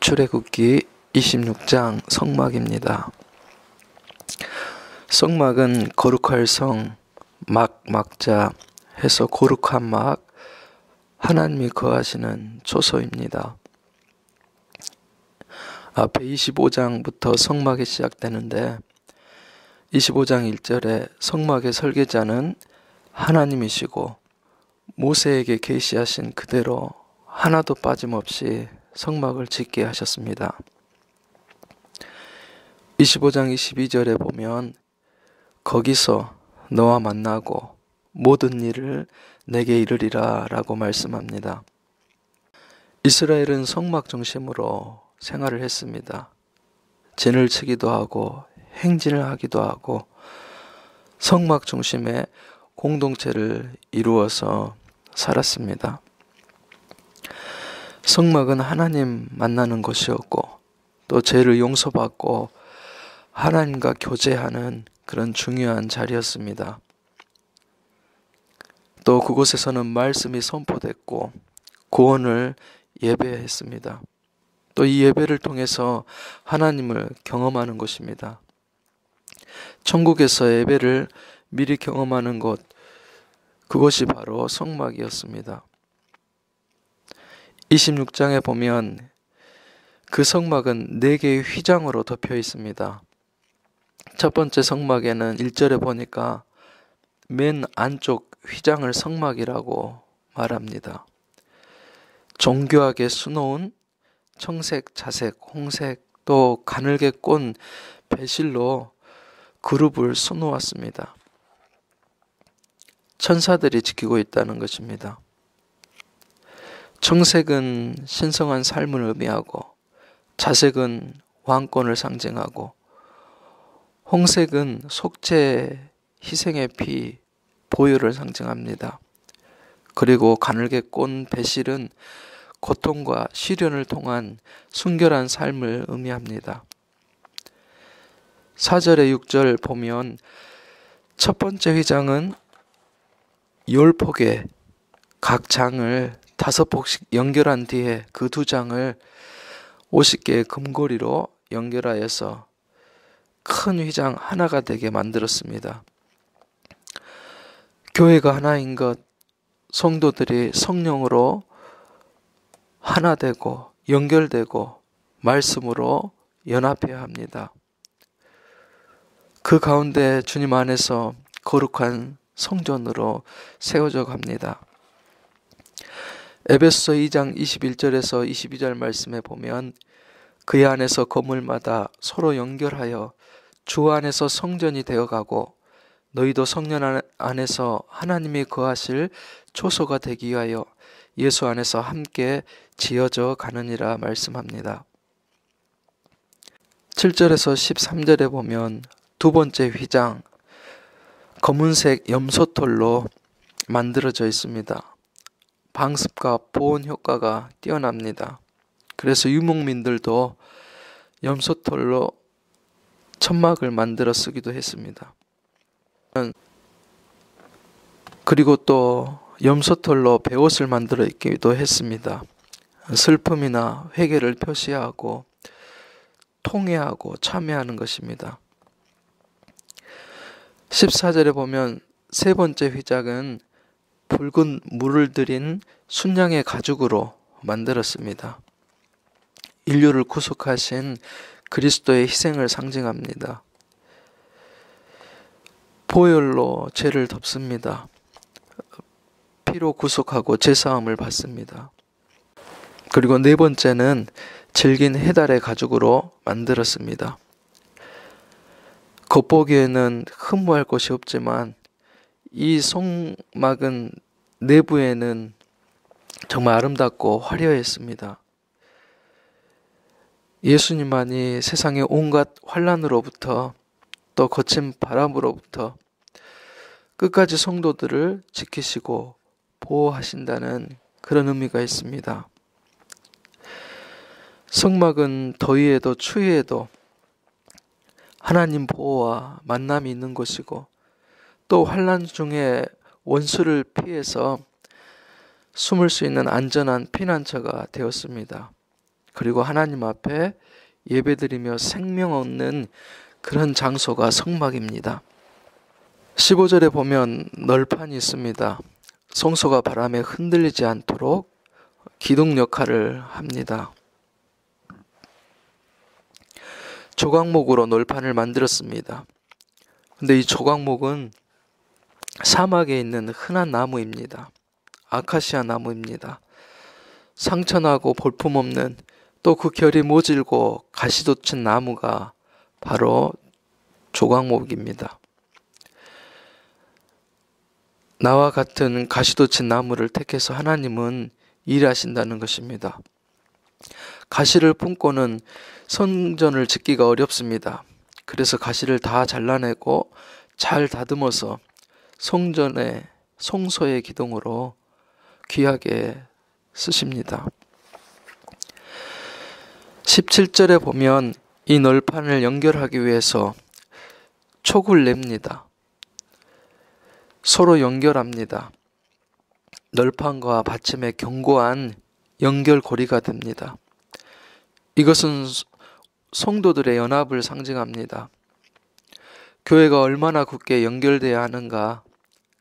출애굽기 26장 성막입니다. 성막은 거룩할 성, 막자 해서 거룩한 막, 하나님이 거하시는 초소입니다. 앞에 25장부터 성막이 시작되는데 25장 1절에 성막의 설계자는 하나님이시고 모세에게 계시하신 그대로 하나도 빠짐없이 성막을 짓게 하셨습니다. 25장 22절에 보면 거기서 너와 만나고 모든 일을 내게 이르리라 라고 말씀합니다. 이스라엘은 성막 중심으로 생활을 했습니다. 진을 치기도 하고 행진을 하기도 하고 성막 중심의 공동체를 이루어서 살았습니다. 성막은 하나님 만나는 곳이었고 또 죄를 용서받고 하나님과 교제하는 그런 중요한 자리였습니다. 또 그곳에서는 말씀이 선포됐고 구원을 예배했습니다. 또 이 예배를 통해서 하나님을 경험하는 것입니다. 천국에서 예배를 미리 경험하는 곳, 그것이 바로 성막이었습니다. 26장에 보면 그 성막은 4개의 휘장으로 덮여 있습니다. 첫 번째 성막에는 1절에 보니까 맨 안쪽 휘장을 성막이라고 말합니다. 정교하게 수놓은 청색, 자색, 홍색 또 가늘게 꼰 배실로 그룹을 수놓았습니다. 천사들이 지키고 있다는 것입니다. 청색은 신성한 삶을 의미하고 자색은 왕권을 상징하고 홍색은 속죄, 희생의 피, 보혈을 상징합니다. 그리고 가늘게 꼰 배실은 고통과 시련을 통한 순결한 삶을 의미합니다. 4절에 6절 보면 첫 번째 휘장은 10폭의 각 장을 5폭씩 연결한 뒤에 그 2장을 50개의 금고리로 연결하여서 큰 휘장 하나가 되게 만들었습니다. 교회가 하나인 것, 성도들이 성령으로 하나 되고 연결되고 말씀으로 연합해야 합니다. 그 가운데 주님 안에서 거룩한 성전으로 세워져 갑니다. 에베소서 2장 21절에서 22절 말씀에 보면 그의 안에서 건물마다 서로 연결하여 주 안에서 성전이 되어가고 너희도 성령 안에서 하나님이 거하실 초소가 되기 위하여 예수 안에서 함께 지어져 가느니라 말씀합니다. 7절에서 13절에 보면 두 번째 휘장, 검은색 염소털로 만들어져 있습니다. 방습과 보온 효과가 뛰어납니다. 그래서 유목민들도 염소털로 천막을 만들어 쓰기도 했습니다. 그리고 또 염소털로 베옷을 만들어 입기도 했습니다. 슬픔이나 회개를 표시하고 통회하고 참회하는 것입니다. 14절에 보면 세 번째 휘장은 붉은 물을 들인 순양의 가죽으로 만들었습니다. 인류를 구속하신 그리스도의 희생을 상징합니다. 보혈로 죄를 덮습니다. 피로 구속하고 제사함을 받습니다. 그리고 네 번째는 질긴 해달의 가죽으로 만들었습니다. 겉보기에는 흠모할 것이 없지만 이 성막은 내부에는 정말 아름답고 화려했습니다. 예수님만이 세상의 온갖 환난으로부터 또 거친 바람으로부터 끝까지 성도들을 지키시고 보호하신다는 그런 의미가 있습니다. 성막은 더위에도 추위에도 하나님 보호와 만남이 있는 곳이고 또 환난 중에 원수를 피해서 숨을 수 있는 안전한 피난처가 되었습니다. 그리고 하나님 앞에 예배드리며 생명 얻는 그런 장소가 성막입니다. 15절에 보면 널판이 있습니다. 성소가 바람에 흔들리지 않도록 기둥 역할을 합니다. 조각목으로 널판을 만들었습니다. 근데 이 조각목은 사막에 있는 흔한 나무입니다. 아카시아 나무입니다. 상처나고 볼품없는, 또 그 결이 모질고 가시 돋친 나무가 바로 조각목입니다. 나와 같은 가시 돋친 나무를 택해서 하나님은 일하신다는 것입니다. 가시를 품고는 성전을 짓기가 어렵습니다. 그래서 가시를 다 잘라내고 잘 다듬어서 성소의 기둥으로 귀하게 쓰십니다. 17절에 보면 이 널판을 연결하기 위해서 촉을 냅니다. 서로 연결합니다. 널판과 받침의 견고한 연결고리가 됩니다. 이것은 성도들의 연합을 상징합니다. 교회가 얼마나 굳게 연결되어야 하는가.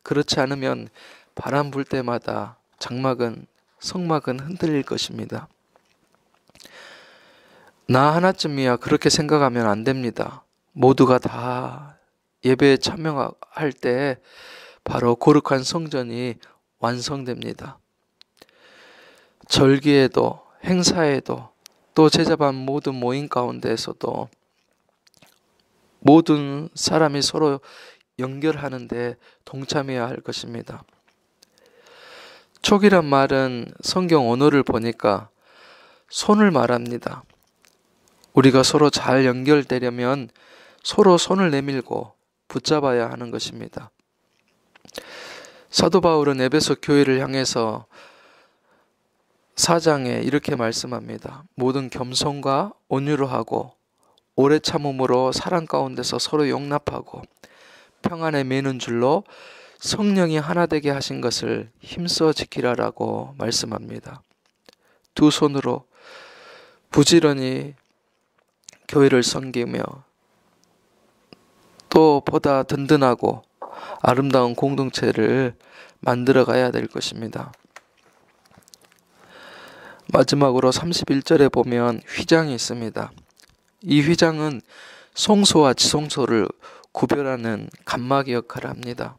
그렇지 않으면 바람 불 때마다 성막은 흔들릴 것입니다. 나 하나쯤이야 그렇게 생각하면 안 됩니다. 모두가 다 예배에 참여할 때 바로 거룩한 성전이 완성됩니다. 절기에도 행사에도 또 제자반 모든 모임 가운데에서도 모든 사람이 서로 연결하는데 동참해야 할 것입니다. 촉이란 말은 성경 언어를 보니까 손을 말합니다. 우리가 서로 잘 연결되려면 서로 손을 내밀고 붙잡아야 하는 것입니다. 사도 바울은 에베소 교회를 향해서 4장에 이렇게 말씀합니다. 모든 겸손과 온유로 하고 오래 참음으로 사랑 가운데서 서로 용납하고 평안에 매는 줄로 성령이 하나 되게 하신 것을 힘써 지키라라고 말씀합니다. 두 손으로 부지런히 교회를 섬기며 또 보다 든든하고 아름다운 공동체를 만들어 가야 될 것입니다. 마지막으로 31절에 보면 휘장이 있습니다. 이 휘장은 성소와 지성소를 구별하는 간막의 역할을 합니다.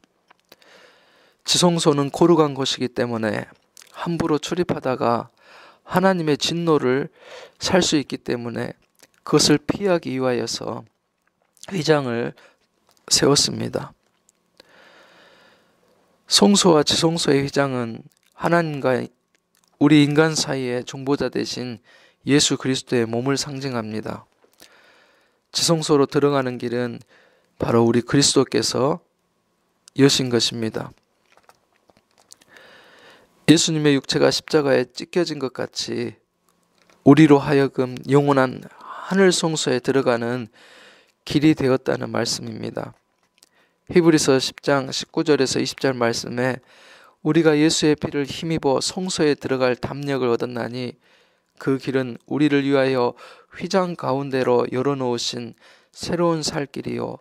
지성소는 거룩한 곳이기 때문에 함부로 출입하다가 하나님의 진노를 살 수 있기 때문에 그것을 피하기 위하여서 휘장을 세웠습니다. 성소와 지성소의 휘장은 하나님과 우리 인간 사이의 중보자 대신 예수 그리스도의 몸을 상징합니다. 지성소로 들어가는 길은 바로 우리 그리스도께서 여신 것입니다. 예수님의 육체가 십자가에 찢겨진 것 같이 우리로 하여금 영원한 하늘 성소에 들어가는 길이 되었다는 말씀입니다. 히브리서 10장 19절에서 20절 말씀에 우리가 예수의 피를 힘입어 성소에 들어갈 담력을 얻었나니 그 길은 우리를 위하여 휘장 가운데로 열어놓으신 새로운 살 길이요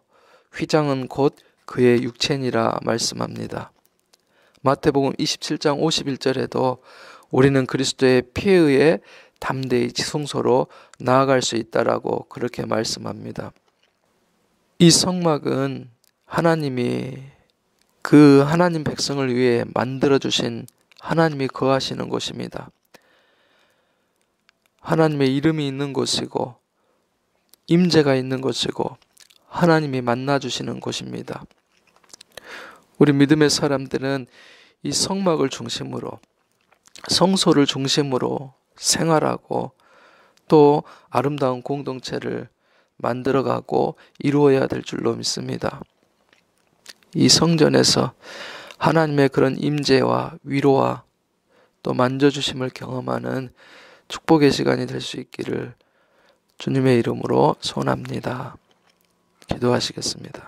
휘장은 곧 그의 육체니라 말씀합니다. 마태복음 27장 51절에도 우리는 그리스도의 피에 의해 담대히 지성소로 나아갈 수 있다라고 그렇게 말씀합니다. 이 성막은 하나님이 그 하나님 백성을 위해 만들어주신 하나님이 거하시는 곳입니다. 하나님의 이름이 있는 곳이고 임재가 있는 곳이고 하나님이 만나주시는 곳입니다. 우리 믿음의 사람들은 이 성막을 중심으로 성소를 중심으로 생활하고 또 아름다운 공동체를 만들어가고 이루어야 될 줄로 믿습니다. 이 성전에서 하나님의 그런 임재와 위로와 또 만져주심을 경험하는 축복의 시간이 될 수 있기를 주님의 이름으로 소원합니다. 기도하시겠습니다.